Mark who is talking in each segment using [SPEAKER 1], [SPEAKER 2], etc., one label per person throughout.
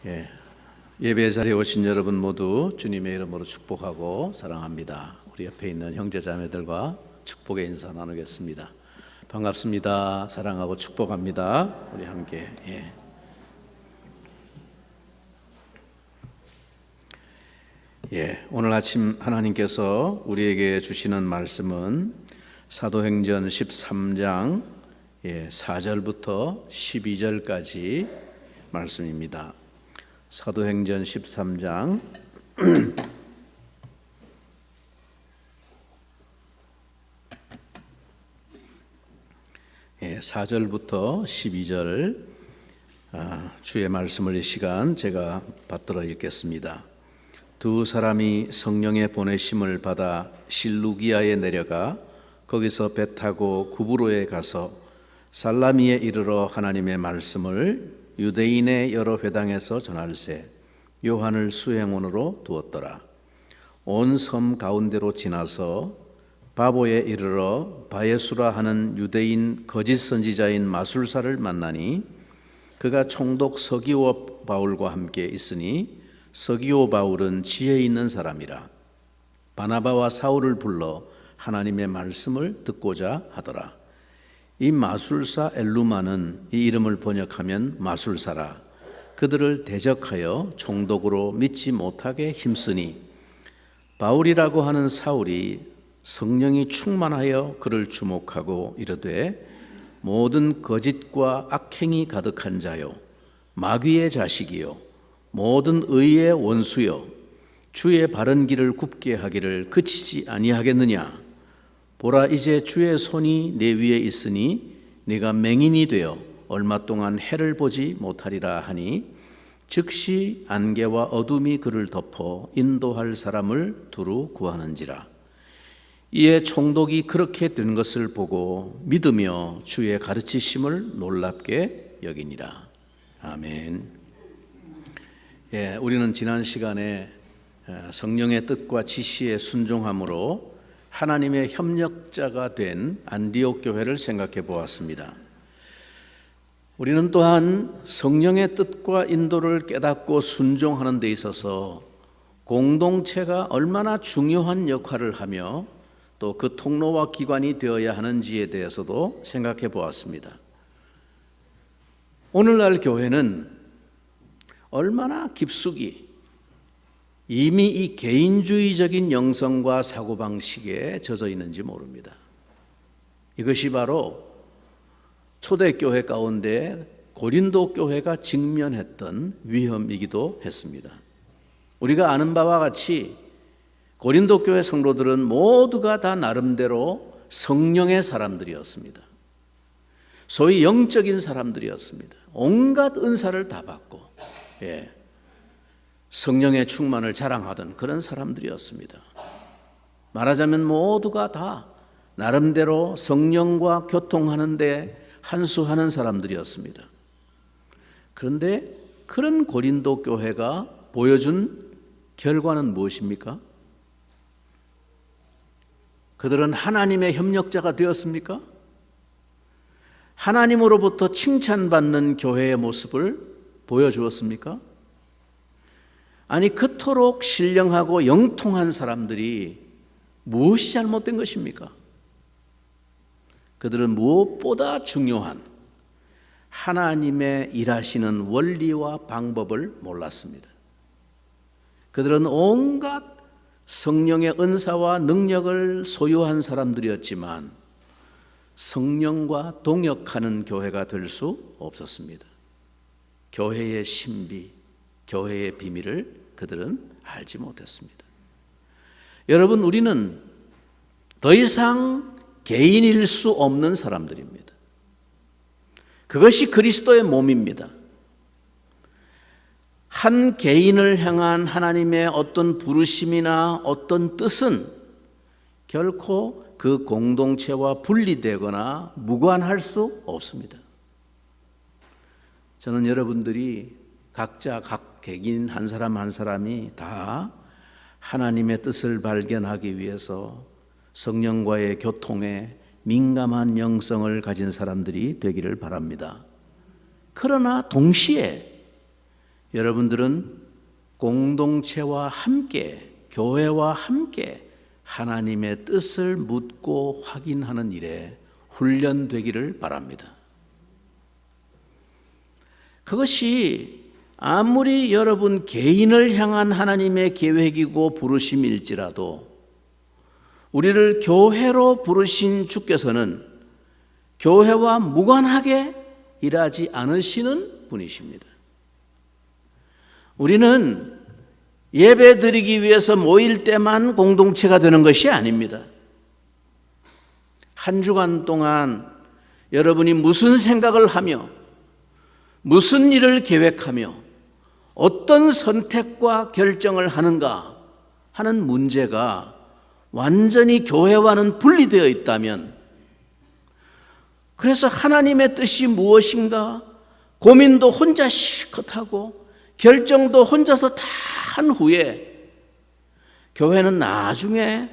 [SPEAKER 1] 예, 예배 자리에 오신 여러분 모두 주님의 이름으로 축복하고 사랑합니다. 우리 옆에 있는 형제자매들과 축복의 인사 나누겠습니다. 반갑습니다. 사랑하고 축복합니다. 우리 함께. 오늘 아침 하나님께서 우리에게 주시는 말씀은 사도행전 13장 4절부터 12절까지 말씀입니다. 사도행전 13장 4절부터 12절 주의 말씀을 이 시간 제가 받들어 읽겠습니다. 두 사람이 성령의 보내심을 받아 실루기아에 내려가 거기서 배 타고 구브로에 가서 살라미에 이르러 하나님의 말씀을 유대인의 여러 회당에서 전할세 요한을 수행원으로 두었더라. 온 섬 가운데로 지나서 바보에 이르러 바예수라 하는 유대인 거짓 선지자인 마술사를 만나니 그가 총독 서기오 바울과 함께 있으니 서기오 바울은 지혜 있는 사람이라. 바나바와 사울을 불러 하나님의 말씀을 듣고자 하더라. 이 마술사 엘루마는 이 이름을 번역하면 마술사라. 그들을 대적하여 총독으로 믿지 못하게 힘쓰니 바울이라고 하는 사울이 성령이 충만하여 그를 주목하고 이르되 모든 거짓과 악행이 가득한 자요 마귀의 자식이요 모든 의의 원수요 주의 바른 길을 굽게 하기를 그치지 아니하겠느냐. 보라 이제 주의 손이 내 위에 있으니 네가 맹인이 되어 얼마 동안 해를 보지 못하리라 하니 즉시 안개와 어둠이 그를 덮어 인도할 사람을 두루 구하는지라. 이에 총독이 그렇게 된 것을 보고 믿으며 주의 가르치심을 놀랍게 여기니라. 아멘. 우리는 지난 시간에 성령의 뜻과 지시에 순종함으로 하나님의 협력자가 된 안디옥 교회를 생각해 보았습니다. 우리는 또한 성령의 뜻과 인도를 깨닫고 순종하는 데 있어서 공동체가 얼마나 중요한 역할을 하며 또 그 통로와 기관이 되어야 하는지에 대해서도 생각해 보았습니다. 오늘날 교회는 얼마나 깊숙이 이미 이 개인주의적인 영성과 사고방식에 젖어 있는지 모릅니다. 이것이 바로 초대교회 가운데 고린도 교회가 직면했던 위험이기도 했습니다. 우리가 아는 바와 같이 고린도 교회 성도들은 모두가 다 나름대로 성령의 사람들이었습니다. 소위 영적인 사람들이었습니다. 온갖 은사를 다 받고 성령의 충만을 자랑하던 그런 사람들이었습니다. 말하자면 모두가 다 나름대로 성령과 교통하는 데 한수하는 사람들이었습니다. 그런데 그런 고린도 교회가 보여준 결과는 무엇입니까? 그들은 하나님의 협력자가 되었습니까? 하나님으로부터 칭찬받는 교회의 모습을 보여주었습니까? 아니 그토록 신령하고 영통한 사람들이 무엇이 잘못된 것입니까? 그들은 무엇보다 중요한 하나님의 일하시는 원리와 방법을 몰랐습니다. 그들은 온갖 성령의 은사와 능력을 소유한 사람들이었지만 성령과 동역하는 교회가 될 수 없었습니다. 교회의 신비, 교회의 비밀을 그들은 알지 못했습니다. 여러분, 우리는 더 이상 개인일 수 없는 사람들입니다. 그것이 그리스도의 몸입니다. 한 개인을 향한 하나님의 어떤 부르심이나 어떤 뜻은 결코 그 공동체와 분리되거나 무관할 수 없습니다. 저는 여러분들이 각자 각 개인 한 사람 한 사람이 다 하나님의 뜻을 발견하기 위해서 성령과의 교통에 민감한 영성을 가진 사람들이 되기를 바랍니다. 그러나 동시에 여러분들은 공동체와 함께, 교회와 함께 하나님의 뜻을 묻고 확인하는 일에 훈련되기를 바랍니다. 그것이 아무리 여러분 개인을 향한 하나님의 계획이고 부르심일지라도 우리를 교회로 부르신 주께서는 교회와 무관하게 일하지 않으시는 분이십니다. 우리는 예배 드리기 위해서 모일 때만 공동체가 되는 것이 아닙니다. 한 주간 동안 여러분이 무슨 생각을 하며 무슨 일을 계획하며 어떤 선택과 결정을 하는가 하는 문제가 완전히 교회와는 분리되어 있다면, 그래서 하나님의 뜻이 무엇인가 고민도 혼자 실컷 하고 결정도 혼자서 다 한 후에 교회는 나중에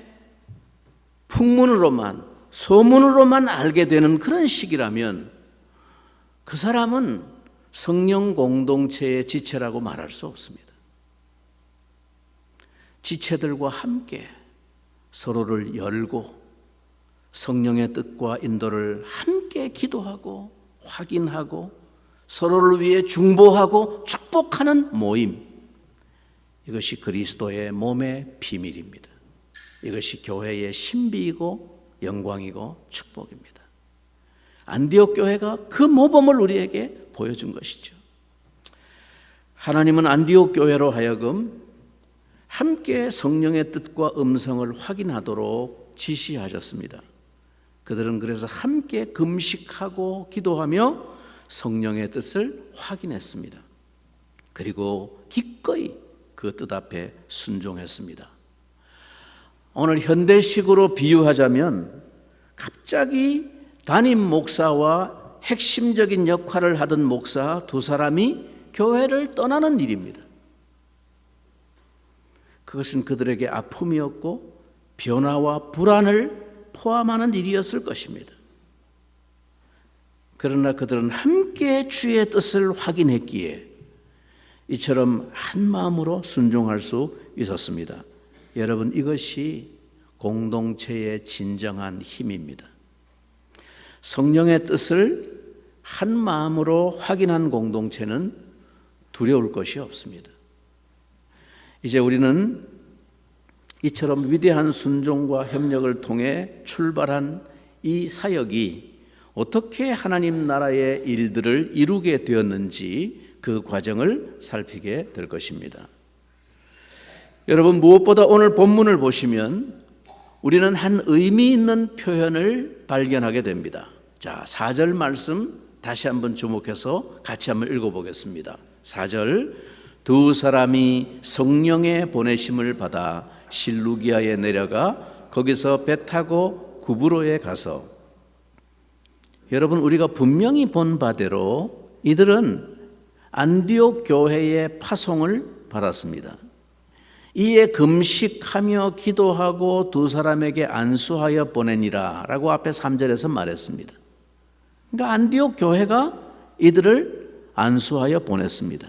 [SPEAKER 1] 풍문으로만, 소문으로만 알게 되는 그런 시기라면 그 사람은 성령 공동체의 지체라고 말할 수 없습니다. 지체들과 함께 서로를 열고 성령의 뜻과 인도를 함께 기도하고 확인하고 서로를 위해 중보하고 축복하는 모임, 이것이 그리스도의 몸의 비밀입니다. 이것이 교회의 신비이고 영광이고 축복입니다. 안디옥 교회가 그 모범을 우리에게 보여준 것이죠. 하나님은 안디옥 교회로 하여금 함께 성령의 뜻과 음성을 확인하도록 지시하셨습니다. 그들은 그래서 함께 금식하고 기도하며 성령의 뜻을 확인했습니다. 그리고 기꺼이 그 뜻 앞에 순종했습니다. 오늘 현대식으로 비유하자면 갑자기 담임 목사와 핵심적인 역할을 하던 목사 두 사람이 교회를 떠나는 일입니다. 그것은 그들에게 아픔이었고 변화와 불안을 포함하는 일이었을 것입니다. 그러나 그들은 함께 주의 뜻을 확인했기에 이처럼 한 마음으로 순종할 수 있었습니다. 여러분, 이것이 공동체의 진정한 힘입니다. 성령의 뜻을 한 마음으로 확인한 공동체는 두려울 것이 없습니다. 이제 우리는 이처럼 위대한 순종과 협력을 통해 출발한 이 사역이 어떻게 하나님 나라의 일들을 이루게 되었는지 그 과정을 살피게 될 것입니다. 여러분, 무엇보다 오늘 본문을 보시면 우리는 한 의미 있는 표현을 발견하게 됩니다. 자, 4절 말씀 다시 한번 주목해서 같이 한번 읽어보겠습니다. 4절, 두 사람이 성령의 보내심을 받아 실루기아에 내려가 거기서 배 타고 구브로에 가서, 여러분, 우리가 분명히 본 바대로 이들은 안디옥 교회의 파송을 받았습니다. 이에 금식하며 기도하고 두 사람에게 안수하여 보내니라 라고 앞에 3절에서 말했습니다. 그러니까 안디옥 교회가 이들을 안수하여 보냈습니다.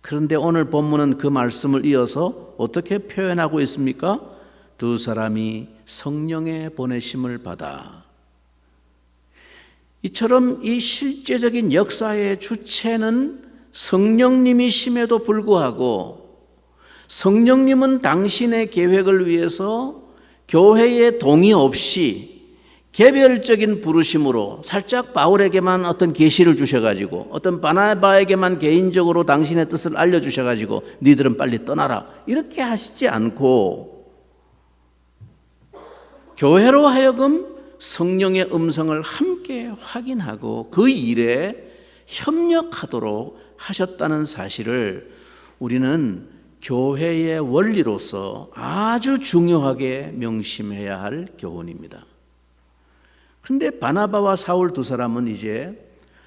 [SPEAKER 1] 그런데 오늘 본문은 그 말씀을 이어서 어떻게 표현하고 있습니까? 두 사람이 성령의 보내심을 받아. 이처럼 이 실제적인 역사의 주체는 성령님이심에도 불구하고 성령님은 당신의 계획을 위해서 교회의 동의 없이 개별적인 부르심으로 살짝 바울에게만 어떤 계시를 주셔가지고 어떤 바나바에게만 개인적으로 당신의 뜻을 알려주셔가지고 니들은 빨리 떠나라 이렇게 하시지 않고 교회로 하여금 성령의 음성을 함께 확인하고 그 일에 협력하도록 하셨다는 사실을 우리는 교회의 원리로서 아주 중요하게 명심해야 할 교훈입니다. 그런데 바나바와 사울 두 사람은 이제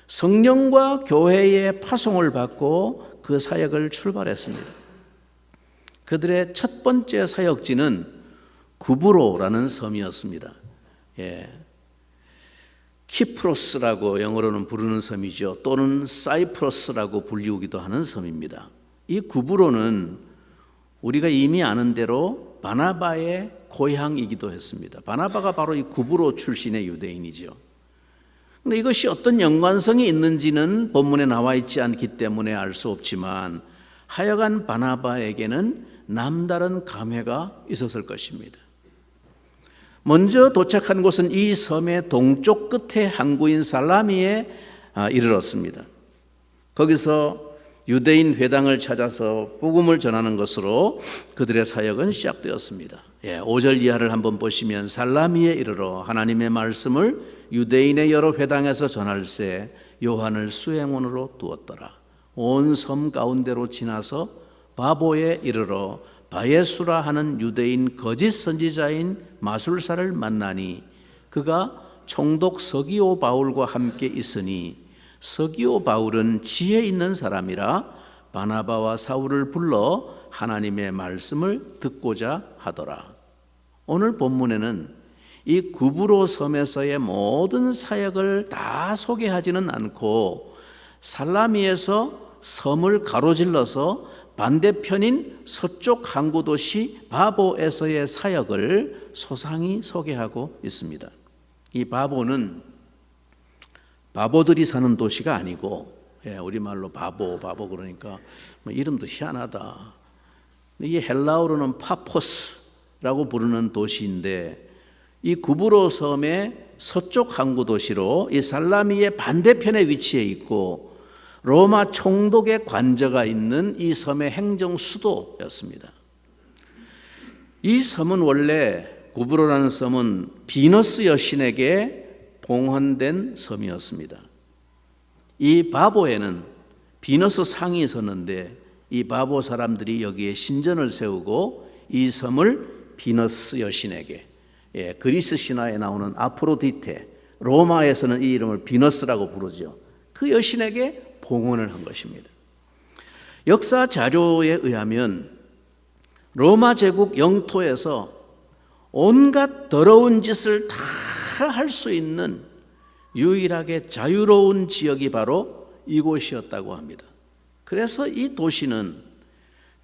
[SPEAKER 1] 성령과 교회의 파송을 받고 그 사역을 출발했습니다. 그들의 첫 번째 사역지는 구브로라는 섬이었습니다. 예. 키프로스라고 영어로는 부르는 섬이죠. 또는 사이프러스라고 불리우기도 하는 섬입니다. 이 구브로는 우리가 이미 아는 대로 바나바의 고향이기도 했습니다. 바나바가 바로 이 구브로 출신의 유대인이죠. 그런데 이것이 어떤 연관성이 있는지는 본문에 나와 있지 않기 때문에 알 수 없지만 하여간 바나바에게는 남다른 감회가 있었을 것입니다. 먼저 도착한 곳은 이 섬의 동쪽 끝에 항구인 살라미에 이르렀습니다. 거기서 유대인 회당을 찾아서 복음을 전하는 것으로 그들의 사역은 시작되었습니다. 5절 이하를 한번 보시면 살라미에 이르러 하나님의 말씀을 유대인의 여러 회당에서 전할새 요한을 수행원으로 두었더라. 온 섬 가운데로 지나서 바보에 이르러 바예수라 하는 유대인 거짓 선지자인 마술사를 만나니 그가 총독 서기오 바울과 함께 있으니 서기오 바울은 지혜 있는 사람이라 바나바와 사울을 불러 하나님의 말씀을 듣고자 하더라. 오늘 본문에는 이 구브로 섬에서의 모든 사역을 다 소개하지는 않고 살라미에서 섬을 가로질러서 반대편인 서쪽 항구 도시 바보에서의 사역을 소상히 소개하고 있습니다. 이 바보는 바보들이 사는 도시가 아니고, 우리말로 바보 그러니까 이름도 희한하다. 이 헬라어로는 파포스라고 부르는 도시인데 이 구브로 섬의 서쪽 항구 도시로 이 살라미의 반대편에 위치해 있고 로마 총독의 관저가 있는 이 섬의 행정 수도였습니다. 이 섬은 원래 구브로라는 섬은 비너스 여신에게 봉헌된 섬이었습니다. 이 바보에는 비너스 상이 있었는데 이 바보 사람들이 여기에 신전을 세우고 이 섬을 비너스 여신에게, 그리스 신화에 나오는 아프로디테, 로마에서는 이 이름을 비너스라고 부르죠. 그 여신에게 봉헌을 한 것입니다. 역사 자료에 의하면 로마 제국 영토에서 온갖 더러운 짓을 다 할 수 있는 유일하게 자유로운 지역이 바로 이곳이었다고 합니다. 그래서 이 도시는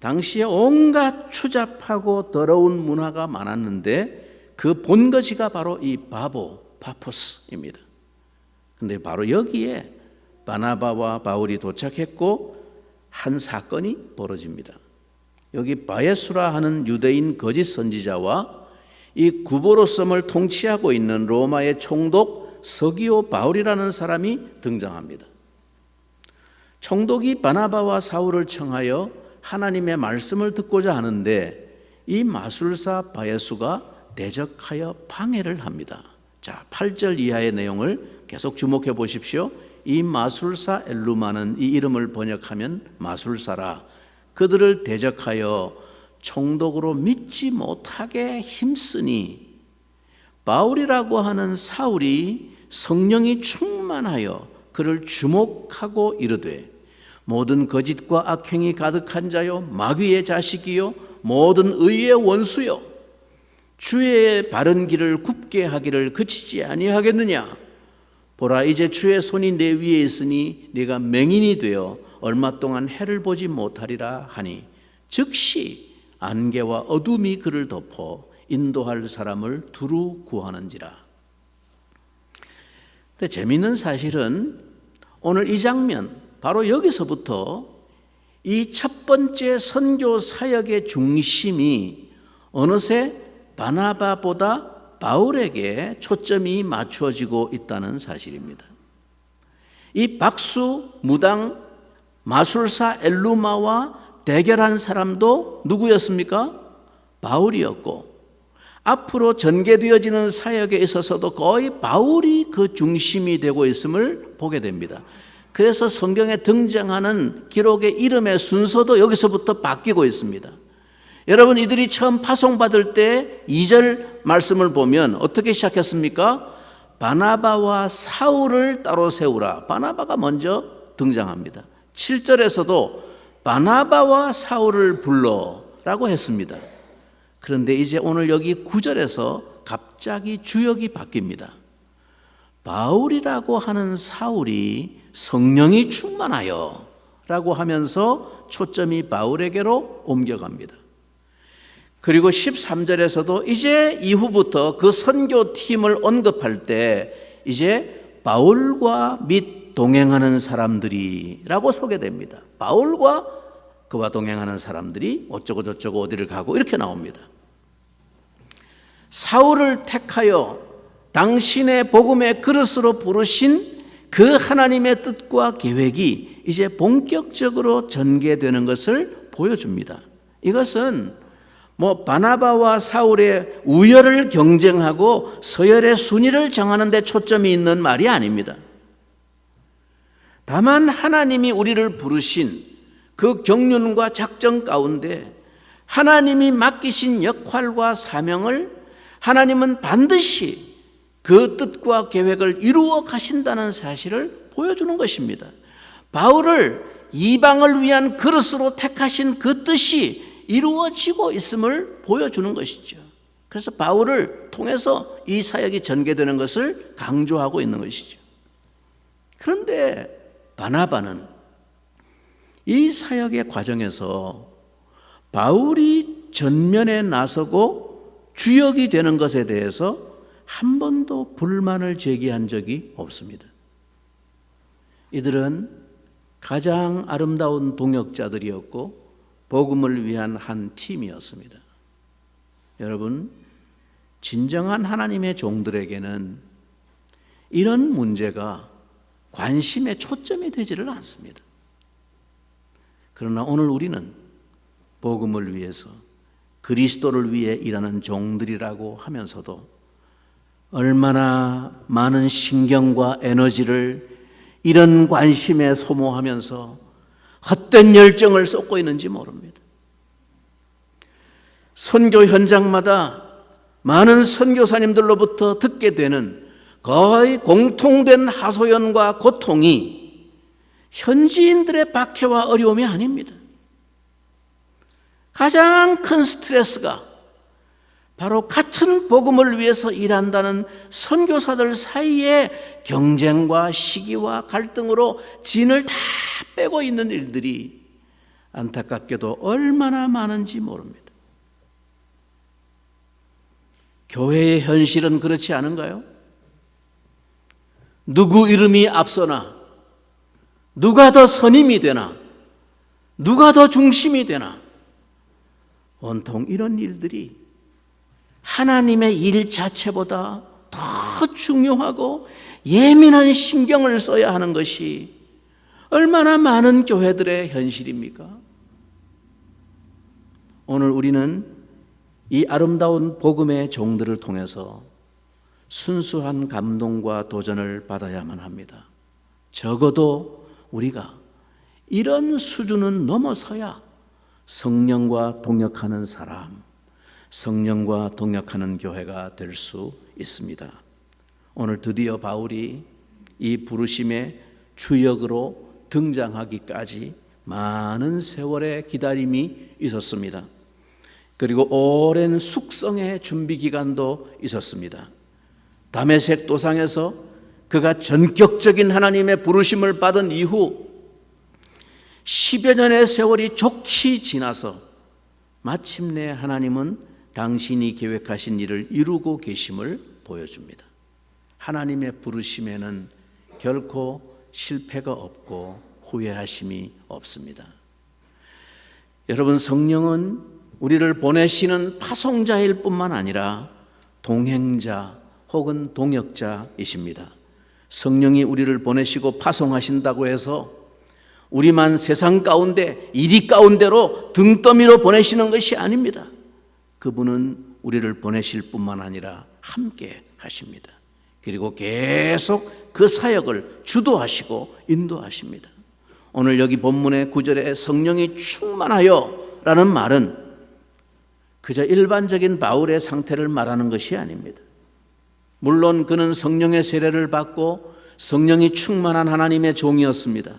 [SPEAKER 1] 당시에 온갖 추잡하고 더러운 문화가 많았는데 그 본거지가 바로 이 파포스입니다. 그런데 바로 여기에 바나바와 바울이 도착했고 한 사건이 벌어집니다. 여기 바예수라 하는 유대인 거짓 선지자와 이 구브로 섬을 통치하고 있는 로마의 총독 서기오 바울이라는 사람이 등장합니다. 총독이 바나바와 사울을 청하여 하나님의 말씀을 듣고자 하는데 이 마술사 바예수가 대적하여 방해를 합니다. 자, 8절 이하의 내용을 계속 주목해 보십시오. 이 마술사 엘루마는 이 이름을 번역하면 마술사라. 그들을 대적하여 총독으로 믿지 못하게 힘쓰니 바울이라고 하는 사울이 성령이 충만하여 그를 주목하고 이르되 모든 거짓과 악행이 가득한 자요 마귀의 자식이요 모든 의의 원수요 주의 바른 길을 굽게 하기를 그치지 아니하겠느냐. 보라, 이제 주의 손이 내 위에 있으니 네가 맹인이 되어 얼마 동안 해를 보지 못하리라 하니 즉시 안개와 어둠이 그를 덮어 인도할 사람을 두루 구하는지라. 근데 재미있는 사실은 오늘 이 장면, 바로 여기서부터 이 첫 번째 선교 사역의 중심이 어느새 바나바보다 바울에게 초점이 맞추어지고 있다는 사실입니다. 이 박수, 무당, 마술사 엘루마와 대결한 사람도 누구였습니까? 바울이었고 앞으로 전개되어지는 사역에 있어서도 거의 바울이 그 중심이 되고 있음을 보게 됩니다. 그래서 성경에 등장하는 기록의 이름의 순서도 여기서부터 바뀌고 있습니다. 여러분, 이들이 처음 파송받을 때 2절 말씀을 보면 어떻게 시작했습니까? 바나바와 사울을 따로 세우라. 바나바가 먼저 등장합니다. 7절에서도 바나바와 사울을 불러라고 했습니다. 그런데 이제 오늘 여기 9절에서 갑자기 주역이 바뀝니다. 바울이라고 하는 사울이 성령이 충만하여 라고 하면서 초점이 바울에게로 옮겨갑니다. 그리고 13절에서도 이제 이후부터 그 선교팀을 언급할 때 이제 바울과 및 동행하는 사람들이라고 소개됩니다. 바울과 그와 동행하는 사람들이 어쩌고 저쩌고 어디를 가고 이렇게 나옵니다. 사울을 택하여 당신의 복음의 그릇으로 부르신 그 하나님의 뜻과 계획이 이제 본격적으로 전개되는 것을 보여줍니다. 이것은 바나바와 사울의 우열을 경쟁하고 서열의 순위를 정하는 데 초점이 있는 말이 아닙니다. 다만 하나님이 우리를 부르신 그 경륜과 작정 가운데 하나님이 맡기신 역할과 사명을 하나님은 반드시 그 뜻과 계획을 이루어 가신다는 사실을 보여주는 것입니다. 바울을 이방을 위한 그릇으로 택하신 그 뜻이 이루어지고 있음을 보여주는 것이죠. 그래서 바울을 통해서 이 사역이 전개되는 것을 강조하고 있는 것이죠. 그런데 바나바는 이 사역의 과정에서 바울이 전면에 나서고 주역이 되는 것에 대해서 한 번도 불만을 제기한 적이 없습니다. 이들은 가장 아름다운 동역자들이었고 복음을 위한 한 팀이었습니다. 여러분, 진정한 하나님의 종들에게는 이런 문제가 관심의 초점이 되지를 않습니다. 그러나 오늘 우리는 복음을 위해서 그리스도를 위해 일하는 종들이라고 하면서도 얼마나 많은 신경과 에너지를 이런 관심에 소모하면서 헛된 열정을 쏟고 있는지 모릅니다. 선교 현장마다 많은 선교사님들로부터 듣게 되는 거의 공통된 하소연과 고통이 현지인들의 박해와 어려움이 아닙니다. 가장 큰 스트레스가 바로 같은 복음을 위해서 일한다는 선교사들 사이에 경쟁과 시기와 갈등으로 진을 다 빼고 있는 일들이 안타깝게도 얼마나 많은지 모릅니다. 교회의 현실은 그렇지 않은가요? 누구 이름이 앞서나, 누가 더 선임이 되나, 누가 더 중심이 되나, 온통 이런 일들이 하나님의 일 자체보다 더 중요하고 예민한 신경을 써야 하는 것이 얼마나 많은 교회들의 현실입니까? 오늘 우리는 이 아름다운 복음의 종들을 통해서 순수한 감동과 도전을 받아야만 합니다. 적어도 우리가 이런 수준은 넘어서야 성령과 동역하는 사람, 성령과 동역하는 교회가 될 수 있습니다. 오늘 드디어 바울이 이 부르심의 주역으로 등장하기까지 많은 세월의 기다림이 있었습니다. 그리고 오랜 숙성의 준비 기간도 있었습니다. 다메섹 도상에서 그가 전격적인 하나님의 부르심을 받은 이후 10여 년의 세월이 좋게 지나서 마침내 하나님은 당신이 계획하신 일을 이루고 계심을 보여줍니다. 하나님의 부르심에는 결코 실패가 없고 후회하심이 없습니다. 여러분, 성령은 우리를 보내시는 파송자일 뿐만 아니라 동행자 혹은 동역자이십니다. 성령이 우리를 보내시고 파송하신다고 해서 우리만 세상 가운데 이리 가운데로 등더미로 보내시는 것이 아닙니다. 그분은 우리를 보내실 뿐만 아니라 함께 하십니다. 그리고 계속 그 사역을 주도하시고 인도하십니다. 오늘 여기 본문의 9절에 성령이 충만하여 라는 말은 그저 일반적인 바울의 상태를 말하는 것이 아닙니다. 물론 그는 성령의 세례를 받고 성령이 충만한 하나님의 종이었습니다.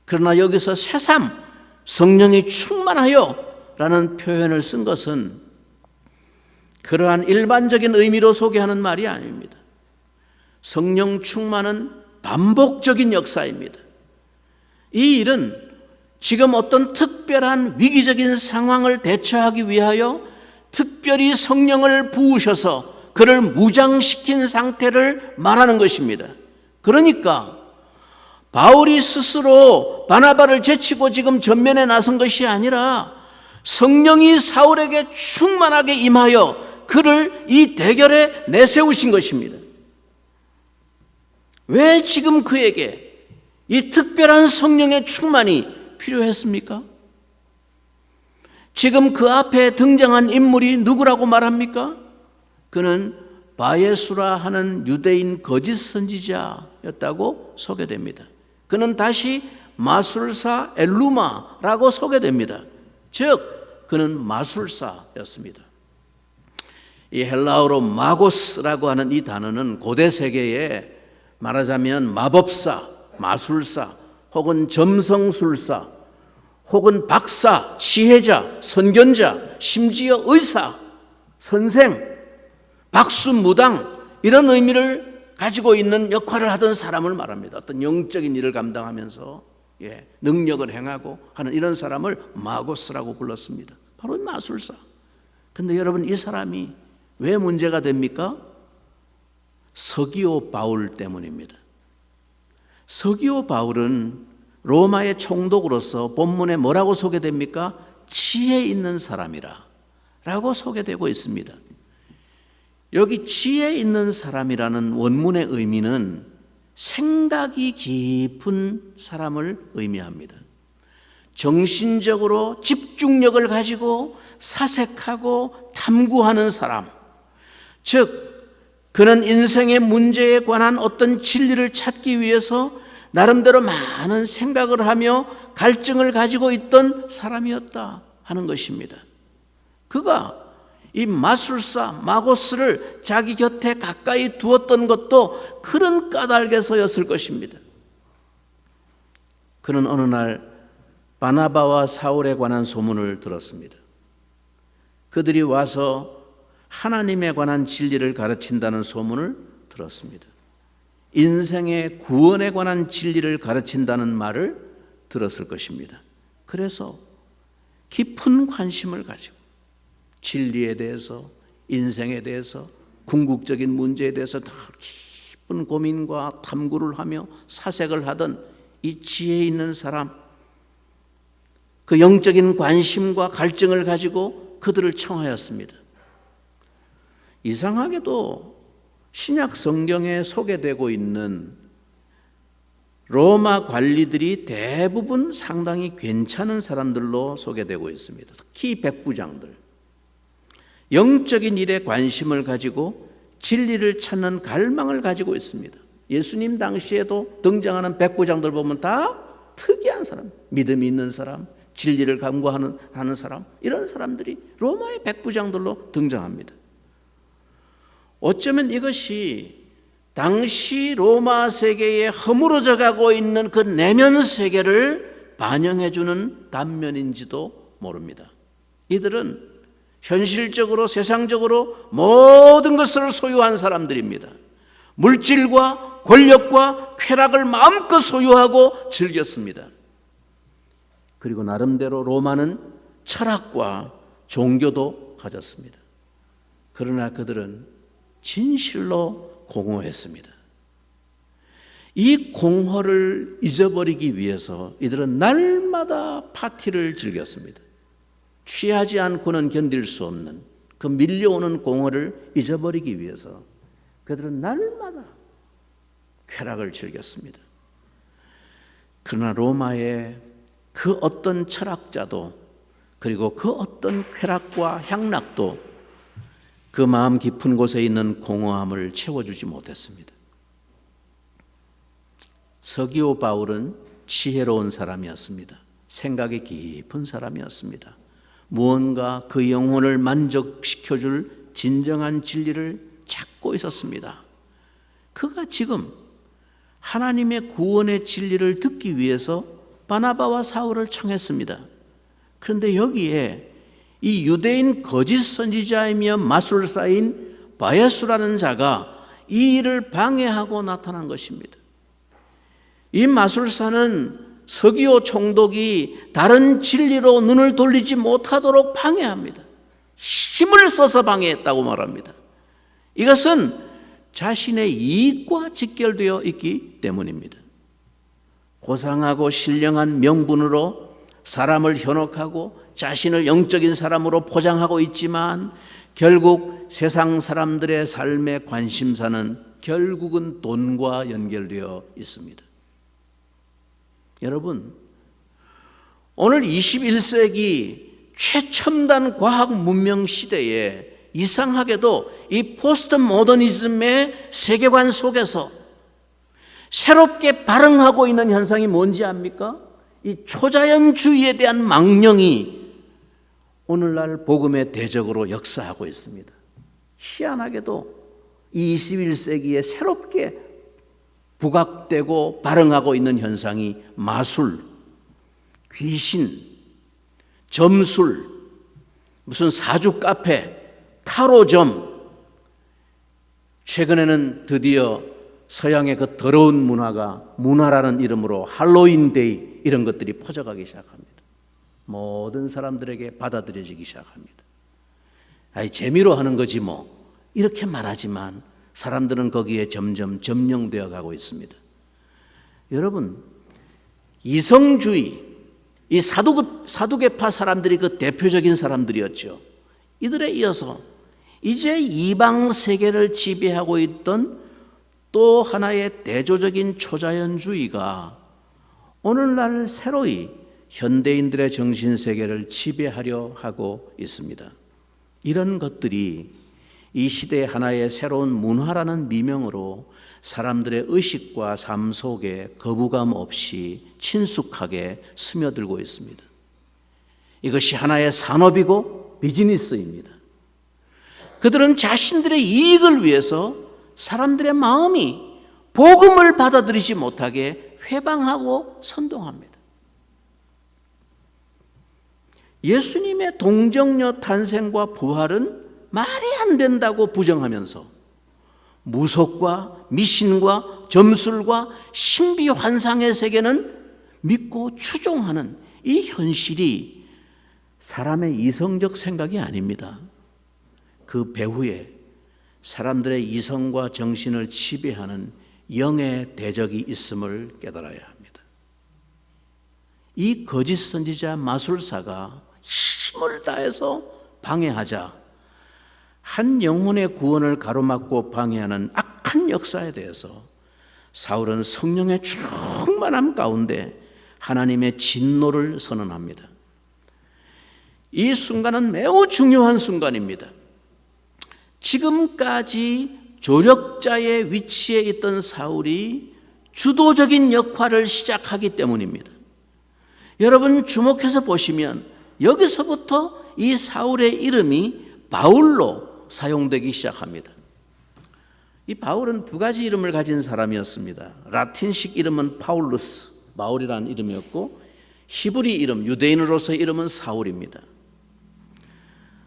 [SPEAKER 1] 그러나 여기서 새삼 성령이 충만하여 라는 표현을 쓴 것은 그러한 일반적인 의미로 소개하는 말이 아닙니다. 성령 충만은 반복적인 역사입니다. 이 일은 지금 어떤 특별한 위기적인 상황을 대처하기 위하여 특별히 성령을 부으셔서 그를 무장시킨 상태를 말하는 것입니다. 그러니까 바울이 스스로 바나바를 제치고 지금 전면에 나선 것이 아니라 성령이 사울에게 충만하게 임하여 그를 이 대결에 내세우신 것입니다. 왜 지금 그에게 이 특별한 성령의 충만이 필요했습니까? 지금 그 앞에 등장한 인물이 누구라고 말합니까? 그는 바예수라 하는 유대인 거짓 선지자였다고 소개됩니다. 그는 다시 마술사 엘루마라고 소개됩니다. 즉 그는 마술사였습니다. 이 헬라어로 마고스라고 하는 이 단어는 고대 세계에 말하자면 마법사, 마술사, 혹은 점성술사, 혹은 박사, 지혜자, 선견자, 심지어 의사, 선생, 박수무당 이런 의미를 가지고 있는 역할을 하던 사람을 말합니다. 어떤 영적인 일을 감당하면서 능력을 행하고 하는 이런 사람을 마고스라고 불렀습니다. 바로 마술사. 그런데 여러분, 이 사람이 왜 문제가 됩니까? 서기오 바울 때문입니다. 서기오 바울은 로마의 총독으로서 본문에 뭐라고 소개됩니까? 지혜 있는 사람이라 라고 소개되고 있습니다. 여기 지혜 있는 사람이라는 원문의 의미는 생각이 깊은 사람을 의미합니다. 정신적으로 집중력을 가지고 사색하고 탐구하는 사람, 즉 그는 인생의 문제에 관한 어떤 진리를 찾기 위해서 나름대로 많은 생각을 하며 갈증을 가지고 있던 사람이었다 하는 것입니다. 그가 이 마술사 마고스를 자기 곁에 가까이 두었던 것도 그런 까닭에서였을 것입니다. 그는 어느 날 바나바와 사울에 관한 소문을 들었습니다. 그들이 와서 하나님에 관한 진리를 가르친다는 소문을 들었습니다. 인생의 구원에 관한 진리를 가르친다는 말을 들었을 것입니다. 그래서 깊은 관심을 가지고 진리에 대해서, 인생에 대해서, 궁극적인 문제에 대해서 더 깊은 고민과 탐구를 하며 사색을 하던 이 지혜 있는 사람, 그 영적인 관심과 갈증을 가지고 그들을 청하였습니다. 이상하게도 신약 성경에 소개되고 있는 로마 관리들이 대부분 상당히 괜찮은 사람들로 소개되고 있습니다. 특히 백부장들. 영적인 일에 관심을 가지고 진리를 찾는 갈망을 가지고 있습니다. 예수님 당시에도 등장하는 백부장들 보면 다 특이한 사람, 믿음이 있는 사람, 진리를 강구하는 사람, 이런 사람들이 로마의 백부장들로 등장합니다. 어쩌면 이것이 당시 로마 세계에 허물어져 가고 있는 그 내면 세계를 반영해주는 단면인지도 모릅니다. 이들은 현실적으로 세상적으로 모든 것을 소유한 사람들입니다. 물질과 권력과 쾌락을 마음껏 소유하고 즐겼습니다. 그리고 나름대로 로마는 철학과 종교도 가졌습니다. 그러나 그들은 진실로 공허했습니다. 이 공허를 잊어버리기 위해서 이들은 날마다 파티를 즐겼습니다. 취하지 않고는 견딜 수 없는 그 밀려오는 공허를 잊어버리기 위해서 그들은 날마다 쾌락을 즐겼습니다. 그러나 로마의 그 어떤 철학자도, 그리고 그 어떤 쾌락과 향락도 그 마음 깊은 곳에 있는 공허함을 채워주지 못했습니다. 서기오 바울은 지혜로운 사람이었습니다. 생각이 깊은 사람이었습니다. 무언가 그 영혼을 만족시켜줄 진정한 진리를 찾고 있었습니다. 그가 지금 하나님의 구원의 진리를 듣기 위해서 바나바와 사울을 청했습니다. 그런데 여기에 이 유대인 거짓 선지자이며 마술사인 바예수라는 자가 이 일을 방해하고 나타난 것입니다. 이 마술사는 서기오 총독이 다른 진리로 눈을 돌리지 못하도록 방해합니다. 힘을 써서 방해했다고 말합니다. 이것은 자신의 이익과 직결되어 있기 때문입니다. 고상하고 신령한 명분으로 사람을 현혹하고 자신을 영적인 사람으로 포장하고 있지만 결국 세상 사람들의 삶의 관심사는 결국은 돈과 연결되어 있습니다. 여러분, 오늘 21세기 최첨단 과학 문명 시대에 이상하게도 이 포스트 모더니즘의 세계관 속에서 새롭게 발흥하고 있는 현상이 뭔지 압니까? 이 초자연주의에 대한 망령이 오늘날 복음의 대적으로 역사하고 있습니다. 희한하게도 이 21세기에 새롭게 부각되고 발흥하고 있는 현상이 마술, 귀신, 점술, 무슨 사주 카페, 타로점, 최근에는 드디어 서양의 그 더러운 문화가 문화라는 이름으로 할로윈데이 이런 것들이 퍼져가기 시작합니다. 모든 사람들에게 받아들여지기 시작합니다. 아이, 재미로 하는 거지 뭐 이렇게 말하지만 사람들은 거기에 점점 점령되어 가고 있습니다. 여러분, 이성주의, 이 사두개파 사람들이 그 대표적인 사람들이었죠. 이들에 이어서 이제 이방 세계를 지배하고 있던 또 하나의 대조적인 초자연주의가 오늘날 새로이 현대인들의 정신세계를 지배하려 하고 있습니다. 이런 것들이 이 시대의 하나의 새로운 문화라는 미명으로 사람들의 의식과 삶 속에 거부감 없이 친숙하게 스며들고 있습니다. 이것이 하나의 산업이고 비즈니스입니다. 그들은 자신들의 이익을 위해서 사람들의 마음이 복음을 받아들이지 못하게 회방하고 선동합니다. 예수님의 동정녀 탄생과 부활은 말이 안 된다고 부정하면서 무속과 미신과 점술과 신비 환상의 세계는 믿고 추종하는 이 현실이 사람의 이성적 생각이 아닙니다. 그 배후에 사람들의 이성과 정신을 지배하는 영의 대적이 있음을 깨달아야 합니다. 이 거짓 선지자 마술사가 힘을 다해서 방해하자 한 영혼의 구원을 가로막고 방해하는 악한 역사에 대해서 사울은 성령의 충만함 가운데 하나님의 진노를 선언합니다. 이 순간은 매우 중요한 순간입니다. 지금까지 조력자의 위치에 있던 사울이 주도적인 역할을 시작하기 때문입니다. 여러분 주목해서 보시면 여기서부터 이 사울의 이름이 바울로 사용되기 시작합니다. 이 바울은 두 가지 이름을 가진 사람이었습니다. 라틴식 이름은 파울루스, 바울이라는 이름이었고 히브리 이름, 유대인으로서의 이름은 사울입니다.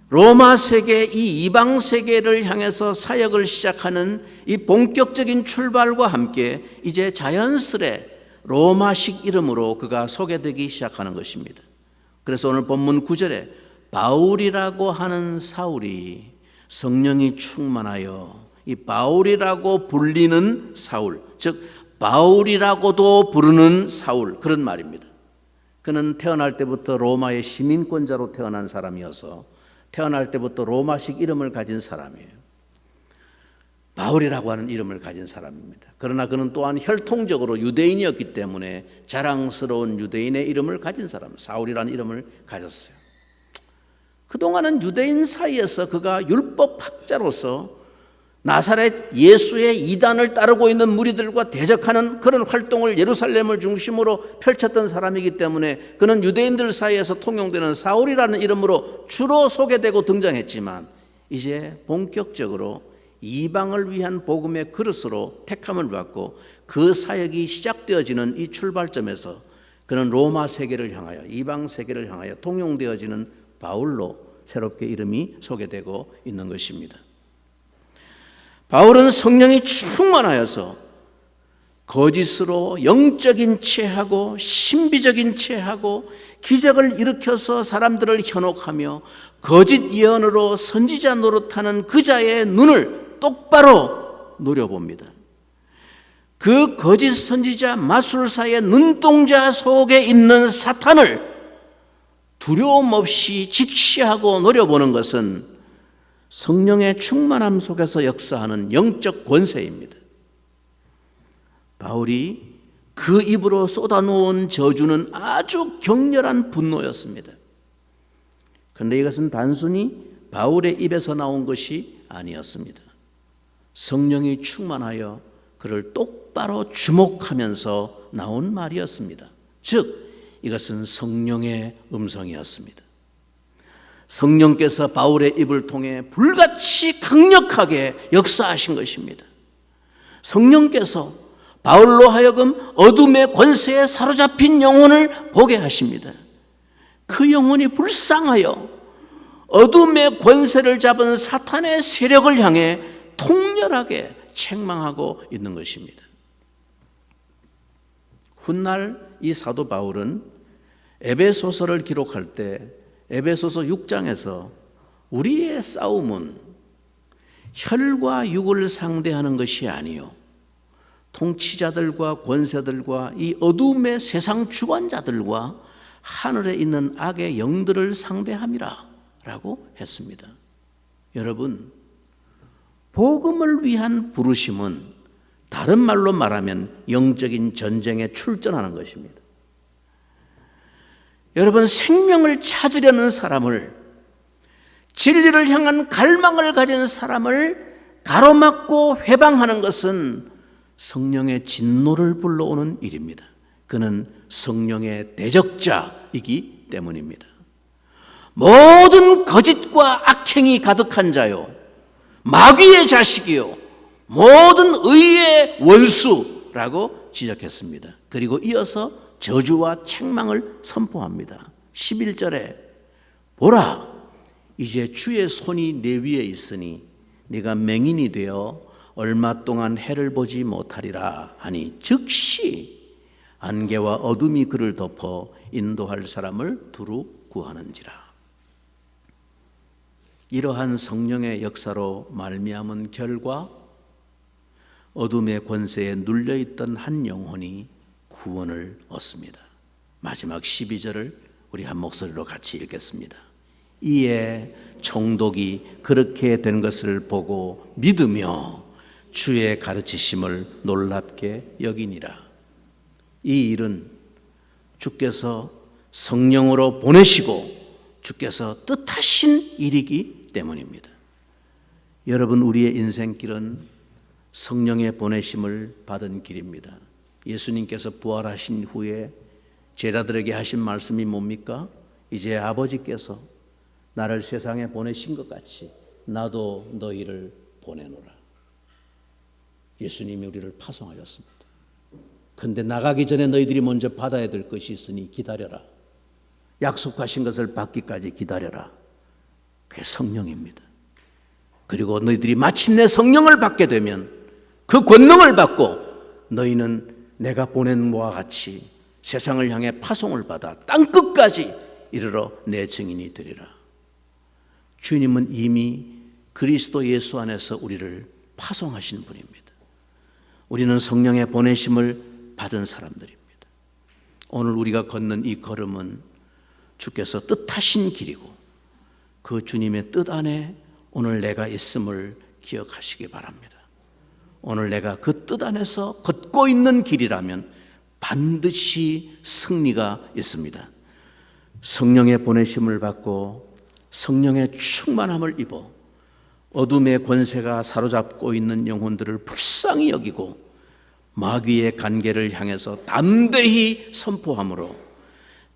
[SPEAKER 1] 로마 세계, 이 이방 세계를 향해서 사역을 시작하는 이 본격적인 출발과 함께 이제 자연스레 로마식 이름으로 그가 소개되기 시작하는 것입니다. 그래서 오늘 본문 9절에 바울이라고 하는 사울이 성령이 충만하여, 이 바울이라고 불리는 사울, 즉 바울이라고도 부르는 사울, 그런 말입니다. 그는 태어날 때부터 로마의 시민권자로 태어난 사람이어서 태어날 때부터 로마식 이름을 가진 사람이에요. 바울이라고 하는 이름을 가진 사람입니다. 그러나 그는 또한 혈통적으로 유대인이었기 때문에 자랑스러운 유대인의 이름을 가진 사람, 사울이라는 이름을 가졌어요. 그동안은 유대인 사이에서 그가 율법학자로서 나사렛 예수의 이단을 따르고 있는 무리들과 대적하는 그런 활동을 예루살렘을 중심으로 펼쳤던 사람이기 때문에 그는 유대인들 사이에서 통용되는 사울이라는 이름으로 주로 소개되고 등장했지만 이제 본격적으로 이방을 위한 복음의 그릇으로 택함을 받고 그 사역이 시작되어지는 이 출발점에서 그는 로마 세계를 향하여, 이방 세계를 향하여 통용되어지는 바울로 새롭게 이름이 소개되고 있는 것입니다. 바울은 성령이 충만하여서 거짓으로 영적인 체하고 신비적인 체하고 기적을 일으켜서 사람들을 현혹하며 거짓 예언으로 선지자 노릇하는 그자의 눈을 똑바로 노려봅니다. 그 거짓 선지자 마술사의 눈동자 속에 있는 사탄을 두려움 없이 직시하고 노려보는 것은 성령의 충만함 속에서 역사하는 영적 권세입니다. 바울이 그 입으로 쏟아놓은 저주는 아주 격렬한 분노였습니다. 그런데 이것은 단순히 바울의 입에서 나온 것이 아니었습니다. 성령이 충만하여 그를 똑바로 주목하면서 나온 말이었습니다. 즉 이것은 성령의 음성이었습니다. 성령께서 바울의 입을 통해 불같이 강력하게 역사하신 것입니다. 성령께서 바울로 하여금 어둠의 권세에 사로잡힌 영혼을 보게 하십니다. 그 영혼이 불쌍하여 어둠의 권세를 잡은 사탄의 세력을 향해 통렬하게 책망하고 있는 것입니다. 훗날 이 사도 바울은 에베소서를 기록할 때 에베소서 6장에서 우리의 싸움은 혈과 육을 상대하는 것이 아니요 통치자들과 권세들과 이 어둠의 세상 주관자들과 하늘에 있는 악의 영들을 상대함이라 라고 했습니다. 여러분, 복음을 위한 부르심은 다른 말로 말하면 영적인 전쟁에 출전하는 것입니다. 여러분, 생명을 찾으려는 사람을, 진리를 향한 갈망을 가진 사람을 가로막고 회방하는 것은 성령의 진노를 불러오는 일입니다. 그는 성령의 대적자이기 때문입니다. 모든 거짓과 악행이 가득한 자요, 마귀의 자식이요, 모든 의의 원수라고 지적했습니다. 그리고 이어서 저주와 책망을 선포합니다. 11절에 보라, 이제 주의 손이 내 위에 있으니 네가 맹인이 되어 얼마 동안 해를 보지 못하리라 하니 즉시 안개와 어둠이 그를 덮어 인도할 사람을 두루 구하는지라. 이러한 성령의 역사로 말미암은 결과 어둠의 권세에 눌려있던 한 영혼이 구원을 얻습니다. 마지막 12절을 우리 한 목소리로 같이 읽겠습니다. 이에 총독이 그렇게 된 것을 보고 믿으며 주의 가르치심을 놀랍게 여기니라. 이 일은 주께서 성령으로 보내시고 주께서 뜻하신 일이기 때문입니다. 여러분, 우리의 인생길은 성령의 보내심을 받은 길입니다. 예수님께서 부활하신 후에 제자들에게 하신 말씀이 뭡니까? 이제 아버지께서 나를 세상에 보내신 것 같이 나도 너희를 보내노라. 예수님이 우리를 파송하셨습니다. 그런데 나가기 전에 너희들이 먼저 받아야 될 것이 있으니 기다려라. 약속하신 것을 받기까지 기다려라. 그게 성령입니다. 그리고 너희들이 마침내 성령을 받게 되면 그 권능을 받고 너희는 내가 보낸 바와 같이 세상을 향해 파송을 받아 땅끝까지 이르러 내 증인이 되리라. 주님은 이미 그리스도 예수 안에서 우리를 파송하신 분입니다. 우리는 성령의 보내심을 받은 사람들입니다. 오늘 우리가 걷는 이 걸음은 주께서 뜻하신 길이고 그 주님의 뜻 안에 오늘 내가 있음을 기억하시기 바랍니다. 오늘 내가 그 뜻 안에서 걷고 있는 길이라면 반드시 승리가 있습니다. 성령의 보내심을 받고 성령의 충만함을 입어 어둠의 권세가 사로잡고 있는 영혼들을 불쌍히 여기고 마귀의 간계를 향해서 담대히 선포함으로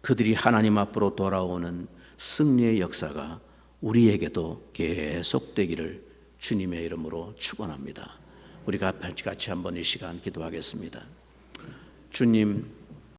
[SPEAKER 1] 그들이 하나님 앞으로 돌아오는 승리의 역사가 우리에게도 계속되기를 주님의 이름으로 축원합니다. 우리가 같이 한번 이 시간 기도하겠습니다. 주님,